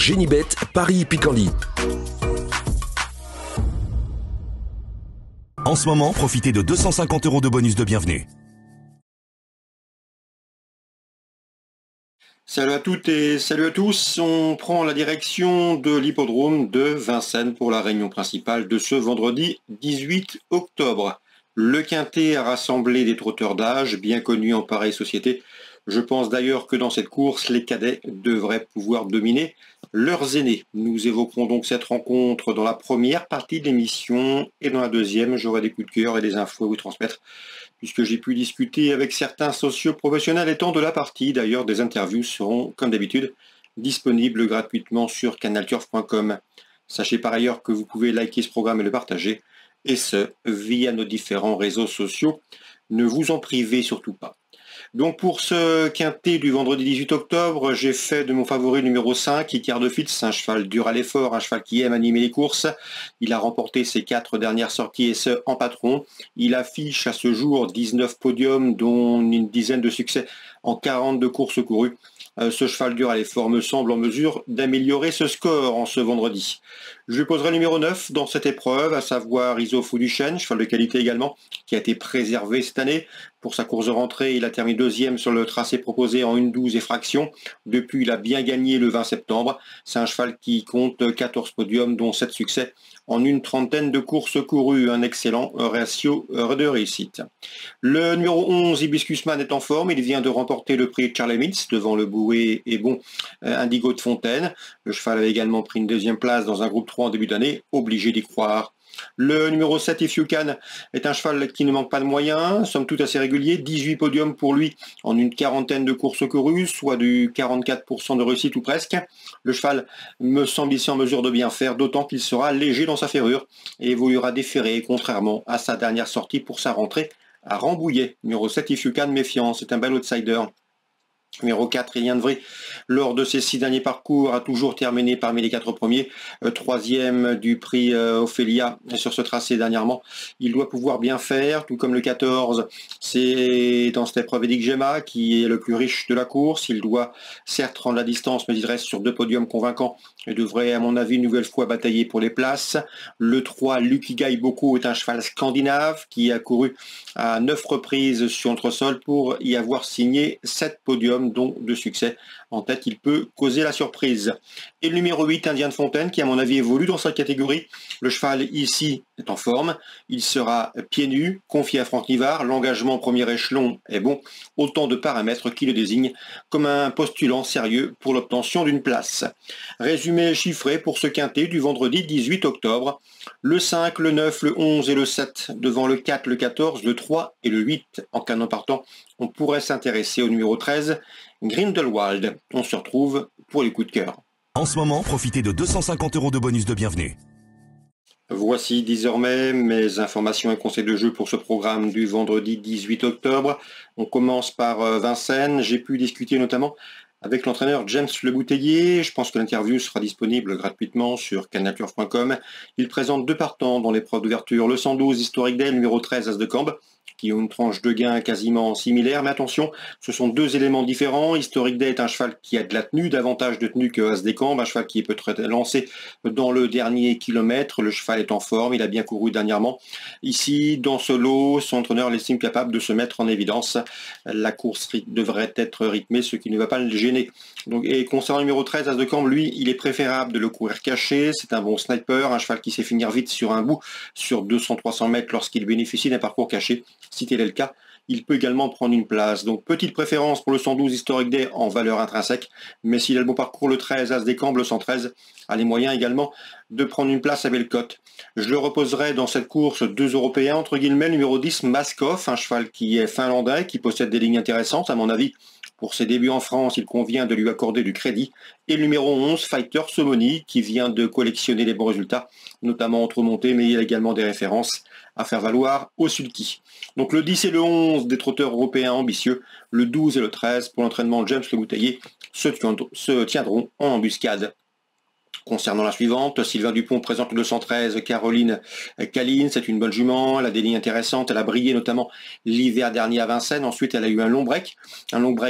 Génibet, Paris-Picardie. En ce moment, profitez de 250 € de bonus de bienvenue. Salut à toutes et salut à tous, on prend la direction de l'hippodrome de Vincennes pour la réunion principale de ce vendredi 18 octobre. Le Quintet a rassemblé des trotteurs d'âge bien connus en pareille société. Je pense d'ailleurs que dans cette course, les cadets devraient pouvoir dominer leurs aînés. Nous évoquerons donc cette rencontre dans la première partie de l'émission et dans la deuxième, j'aurai des coups de cœur et des infos à vous transmettre puisque j'ai pu discuter avec certains socio-professionnels étant de la partie. D'ailleurs, des interviews seront, comme d'habitude, disponibles gratuitement sur canalturf.com. Sachez par ailleurs que vous pouvez liker ce programme et le partager, et ce, via nos différents réseaux sociaux. Ne vous en privez surtout pas. Donc pour ce quintet du vendredi 18 octobre, j'ai fait de mon favori numéro 5, Icar de Fitz, un cheval dur à l'effort, un cheval qui aime animer les courses. Il a remporté ses 4 dernières sorties et ce en patron. Il affiche à ce jour 19 podiums, dont une dizaine de succès en 42 courses courues. Ce cheval dur à l'effort me semble en mesure d'améliorer ce score en ce vendredi. Je lui poserai le numéro 9 dans cette épreuve, à savoir Isofou du Chêne, cheval de qualité également, qui a été préservé cette année. Pour sa course de rentrée, il a terminé deuxième sur le tracé proposé en 1,12 et fraction. Depuis, il a bien gagné le 20 septembre. C'est un cheval qui compte 14 podiums, dont 7 succès en une trentaine de courses courues. Un excellent ratio de réussite. Le numéro 11, Hibiscusman, est en forme. Il vient de remporter le prix Charles Mitz devant le boué et bon Indigo de Fontaine. Le cheval avait également pris une deuxième place dans un groupe 3 en début d'année. Obligé d'y croire. Le numéro 7, If You Can, est un cheval qui ne manque pas de moyens, somme toute assez régulier, 18 podiums pour lui en une quarantaine de courses courues, soit du 44% de réussite ou presque. Le cheval me semble ici en mesure de bien faire, d'autant qu'il sera léger dans sa ferrure et évoluera déféré, contrairement à sa dernière sortie pour sa rentrée à Rambouillet. Numéro 7, If You Can, méfiance, c'est un bel outsider. Numéro 4, Eliane Vry, lors de ses 6 derniers parcours, a toujours terminé parmi les 4 premiers. Troisième du prix Ophélia sur ce tracé dernièrement. Il doit pouvoir bien faire, tout comme le 14. C'est dans cette épreuve Edic Gemma qui est le plus riche de la course. Il doit certes rendre la distance, mais il reste sur 2 podiums convaincants et devrait, à mon avis, une nouvelle fois batailler pour les places. Le 3, Lucky Guy Boko, est un cheval scandinave qui a couru à 9 reprises sur entresol pour y avoir signé 7 podiums, dont de succès. En tête, il peut causer la surprise. Et le numéro 8, Indien de Fontaine, qui à mon avis évolue dans sa catégorie. Le cheval ici est en forme. Il sera pieds nus, confié à Franck Nivard. L'engagement au premier échelon est bon. Autant de paramètres qui le désignent comme un postulant sérieux pour l'obtention d'une place. Résumé chiffré pour ce quintet du vendredi 18 octobre. Le 5, le 9, le 11 et le 7 devant le 4, le 14, le 3 et le 8 en canon partant. On pourrait s'intéresser au numéro 13, Grindelwald. On se retrouve pour les coups de cœur. En ce moment, profitez de 250 € de bonus de bienvenue. Voici désormais mes informations et conseils de jeu pour ce programme du vendredi 18 octobre. On commence par Vincennes. J'ai pu discuter notamment avec l'entraîneur James Le Bouteiller. Je pense que l'interview sera disponible gratuitement sur canalturf.com. Il présente 2 partants dans l'épreuve d'ouverture. Le 112 Historic Day, numéro 13 As de Cambre, qui ont une tranche de gain quasiment similaire. Mais attention, ce sont 2 éléments différents. Historic Day est un cheval qui a de la tenue, davantage de tenue que As des Cambes, un cheval qui peut être lancé dans le dernier kilomètre. Le cheval est en forme, il a bien couru dernièrement. Ici, dans ce lot, son entraîneur l'estime capable de se mettre en évidence. La course devrait être rythmée, ce qui ne va pas le gêner. Donc, et concernant le numéro 13, As de Cambre, lui, il est préférable de le courir caché. C'est un bon sniper, un cheval qui sait finir vite sur un bout, sur 200-300 mètres lorsqu'il bénéficie d'un parcours caché. Si tel est le cas, il peut également prendre une place. Donc petite préférence pour le 112 Historic Day en valeur intrinsèque, mais s'il a le bon parcours, le 13 As des Cambes, le 113 a les moyens également de prendre une place à Bellecote. Je le reposerai dans cette course 2 Européens, entre guillemets, numéro 10 Maskov, un cheval qui est finlandais, qui possède des lignes intéressantes à mon avis. Pour ses débuts en France, il convient de lui accorder du crédit. Et le numéro 11, Fighter Somoni, qui vient de collectionner les bons résultats, notamment entre montées, mais il y a également des références à faire valoir au sulky. Donc le 10 et le 11 des trotteurs européens ambitieux, le 12 et le 13 pour l'entraînement de James Le Bouteiller se tiendront en embuscade. Concernant la suivante, Sylvain Dupont présente le 213 Caroline Caline. C'est une bonne jument, elle a des lignes intéressantes, elle a brillé notamment l'hiver dernier à Vincennes. Ensuite, elle a eu un long break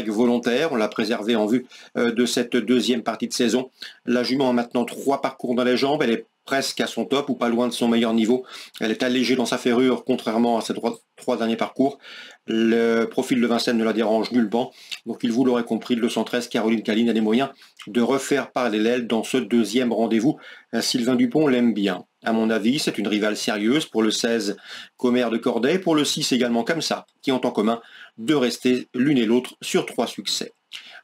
volontaire. On l'a préservé en vue de cette deuxième partie de saison. La jument a maintenant 3 parcours dans les jambes. Elle est presque à son top ou pas loin de son meilleur niveau. Elle est allégée dans sa ferrure contrairement à ses 3 derniers parcours. Le profil de Vincennes ne la dérange nullement. Donc il vous l'aurez compris, le 213 Caroline Caline a les moyens de refaire parler d'elle dans ce deuxième rendez-vous. Sylvain Dupont l'aime bien. À mon avis, c'est une rivale sérieuse pour le 16 Commère de Corday, pour le 6 également comme ça, qui ont en commun de rester l'une et l'autre sur 3 succès.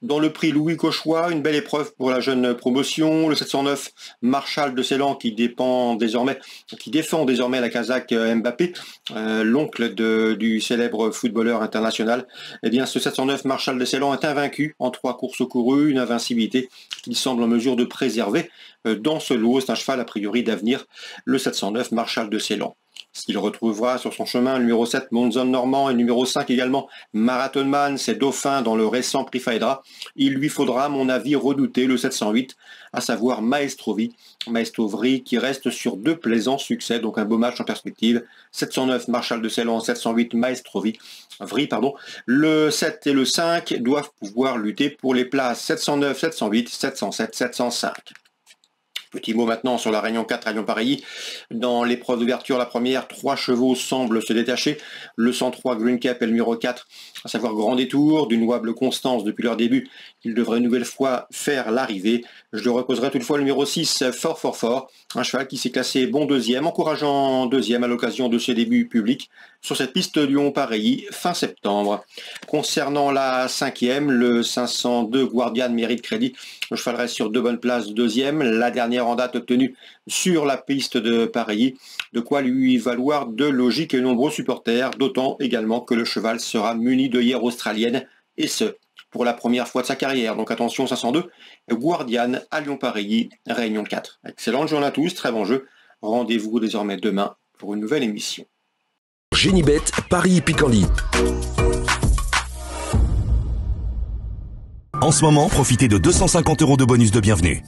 Dans le prix Louis Cauchois, une belle épreuve pour la jeune promotion, le 709 Marshall de Ceylan qui défend désormais la Kazakh Mbappé, l'oncle du célèbre footballeur international. Eh bien, ce 709 Marshall de Ceylan est invaincu en 3 courses courues, une invincibilité qu'il semble en mesure de préserver dans ce lot. C'est un cheval a priori d'avenir, le 709 Marshall de Ceylan. S'il retrouvera sur son chemin le numéro 7 Monzon Normand et le numéro 5 également Marathon Man, ses dauphins dans le récent Prix Faedra, il lui faudra à mon avis redouter le 708, à savoir Maestrovri qui reste sur 2 plaisants succès, donc un beau match en perspective. 709 Marshall de Ceylan, 708 Maestrovri, le 7 et le 5 doivent pouvoir lutter pour les places 709, 708, 707, 705. Petit mot maintenant sur la Réunion 4 à Lyon-Pareilly. Dans l'épreuve d'ouverture, la première, 3 chevaux semblent se détacher. Le 103 Green Cap et le numéro 4, à savoir Grand Détour, d'une louable constance depuis leur début. Ils devraient une nouvelle fois faire l'arrivée. Je le reposerai toutefois le numéro 6, Fort, un cheval qui s'est classé bon deuxième, encourageant deuxième à l'occasion de ses débuts publics sur cette piste Lyon-Pareilly fin septembre. Concernant la 5e, le 502 Guardian mérite crédit. Le cheval reste sur 2 bonnes places de deuxième. La dernière en date obtenue sur la piste de Pareilly, de quoi lui valoir de logiques et nombreux supporters, d'autant également que le cheval sera muni d'œillères australiennes, et ce, pour la première fois de sa carrière. Donc attention, 502, Guardian à Lyon-Pareilly, Réunion 4. Excellente journée à tous, très bon jeu. Rendez-vous désormais demain pour une nouvelle émission. Génibet, Paris Picardie. En ce moment, profitez de 250 € de bonus de bienvenue.